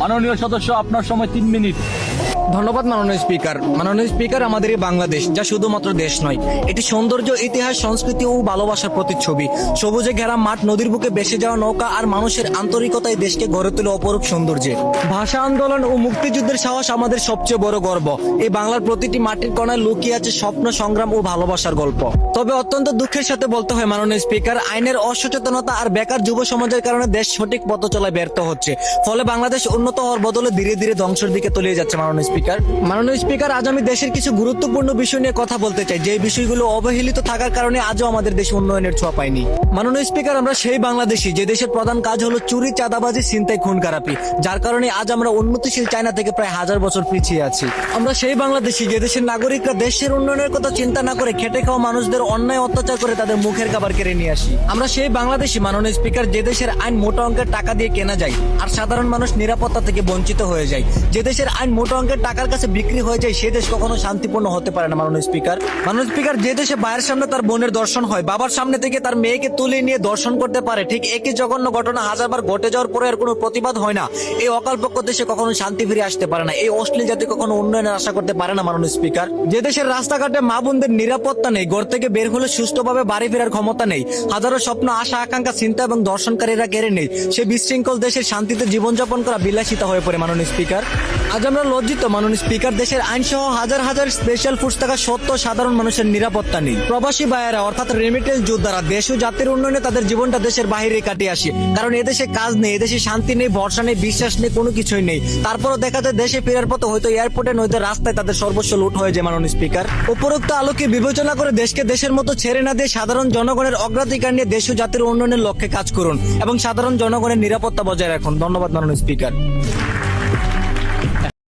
মাননীয় সদস্য, আপনার সময় 3 মিনিট। ধন্যবাদ মাননীয় স্পিকার। মাননীয় স্পিকার, আমাদের এই বাংলাদেশ যা শুধুমাত্র দেশ নয়, এটি সৌন্দর্য, ইতিহাস, সংস্কৃতি ও ভালোবাসার প্রতিচ্ছবি। সবুজে ঘেরা মাঠ, নদীর বুকে ভেসে যাওয়া নৌকা আর মানুষের আন্তরিকতায় দেশকে গড়ে তোলে অপরূপ সৌন্দর্যে। ভাষা আন্দোলন ও মুক্তিযুদ্ধের সাহস আমাদের সবচেয়ে বড় গর্ব। এই বাংলার প্রতিটি মাটির কণায় লুকিয়ে আছে স্বপ্ন, সংগ্রাম ও ভালোবাসার গল্প। তবে অত্যন্ত দুঃখের সাথে বলতে হয় মাননীয় স্পিকার, আইনের অসচেতনতা আর বেকার যুব সমাজের কারণে দেশ সঠিক পথ চলায় ব্যর্থ হচ্ছে। ফলে বাংলাদেশ উন্নত হওয়ার বদলে ধীরে ধীরে ধ্বংসের দিকে তলিয়ে যাচ্ছে। মাননীয় স্পিকার, আজ আমি দেশের কিছু গুরুত্বপূর্ণ বিষয় নিয়ে কথা বলতে চাই, যে বিষয়গুলো অবহেলিত থাকার কারণে আজও আমাদের দেশ উন্নয়নের ছোঁয়া পায়নি। মাননীয় স্পিকার, আমরা সেই বাংলাদেশি যে দেশের প্রধান কাজ হলো চুরি, চাঁদাবাজি, ছিনতাই, খুন খারাপি, যার কারণে আজ আমরা উন্নতিশীল চায়না থেকে প্রায় 1000 বছর পিছিয়ে আছি। আমরা সেই বাংলাদেশি যে দেশের নাগরিকরা দেশের উন্নয়নের কথা চিন্তা না করে খেটে খাওয়া মানুষদের অন্যায় অত্যাচার করে তাদের মুখের খাবার কেড়ে নিয়ে আসি। আমরা সেই বাংলাদেশি মাননীয় স্পিকার যে দেশের আইন মোটা অঙ্কের টাকা দিয়ে কেনা যায় আর সাধারণ মানুষ নিরাপত্তা থেকে বঞ্চিত হয়ে যায়। যে দেশের আইন মোটা অঙ্কের টাকার কাছে বিক্রি হয়ে যায়, সে দেশ কখনো শান্তিপূর্ণ হতে পারে না। মাননীয় স্পিকার, যে দেশে ভাইয়ের সামনে তার বোনের দর্শন হয়, বাবার সামনে থেকে তার মেয়েকে তুলে নিয়ে দর্শন করতে পারে, ঠিক একই জঘন্য ঘটনা 1000বার ঘটে যাওয়ার পরে আর কোনো প্রতিবাদ হয় না, এই অকালপক্ষ দেশে কখনো শান্তি ফিরে আসতে পারে না। এই অশ্লীল জাতি কখনো উন্নয়নের আশা করতে পারে না। মাননীয় স্পিকার, যে দেশের রাস্তাঘাটে মা বোনদের নিরাপত্তা নেই, ঘর থেকে বের হলে সুস্থভাবে বাড়ি ফেরার ক্ষমতা নেই, হাজারো স্বপ্ন, আশা, আকাঙ্ক্ষা, চিন্তা এবং দর্শনকারীরা কেড়ে নেই, সে বিশৃঙ্খল দেশের শান্তিতে জীবনযাপন করা বিলাসিতা হয়ে পড়ে। মাননীয় স্পিকার, আজ আমরা লজ্জিত মাননীয় স্পিকার, দেশের আইন সহ হাজার হাজার স্পেশাল ফোর্স থাকা সত্ত্বেও সাধারণ মানুষের নিরাপত্তা নেই। প্রবাসী ভাইয়েরা অর্থাৎ রেমিটেন্স যোদ্ধারা দেশ ও জাতির উন্নয়নে তাদের জীবনটা দেশের বাইরে কাটিয়ে আসে, কারণ এদেশে কাজ নেই, এদেশে শান্তি নেই, ভরসা নেই, বিশ্বাস নেই, কোনো কিছুই নেই। তারপরও দেখা যায় দেশে ফেরার পথে হয়তো এয়ারপোর্টে নয়তো রাস্তায় তাদের সর্বস্ব লুট হয়ে যায়। মাননীয় স্পিকার, উপরোক্ত আলোকে বিবেচনা করে দেশকে দেশের মতো ছেড়ে না দিয়ে সাধারণ জনগণের অগ্রাধিকার নিয়ে দেশ ও জাতির উন্নয়নের লক্ষ্যে কাজ করুন এবং সাধারণ জনগণের নিরাপত্তা বজায় রাখুন। ধন্যবাদ মাননীয় স্পিকার।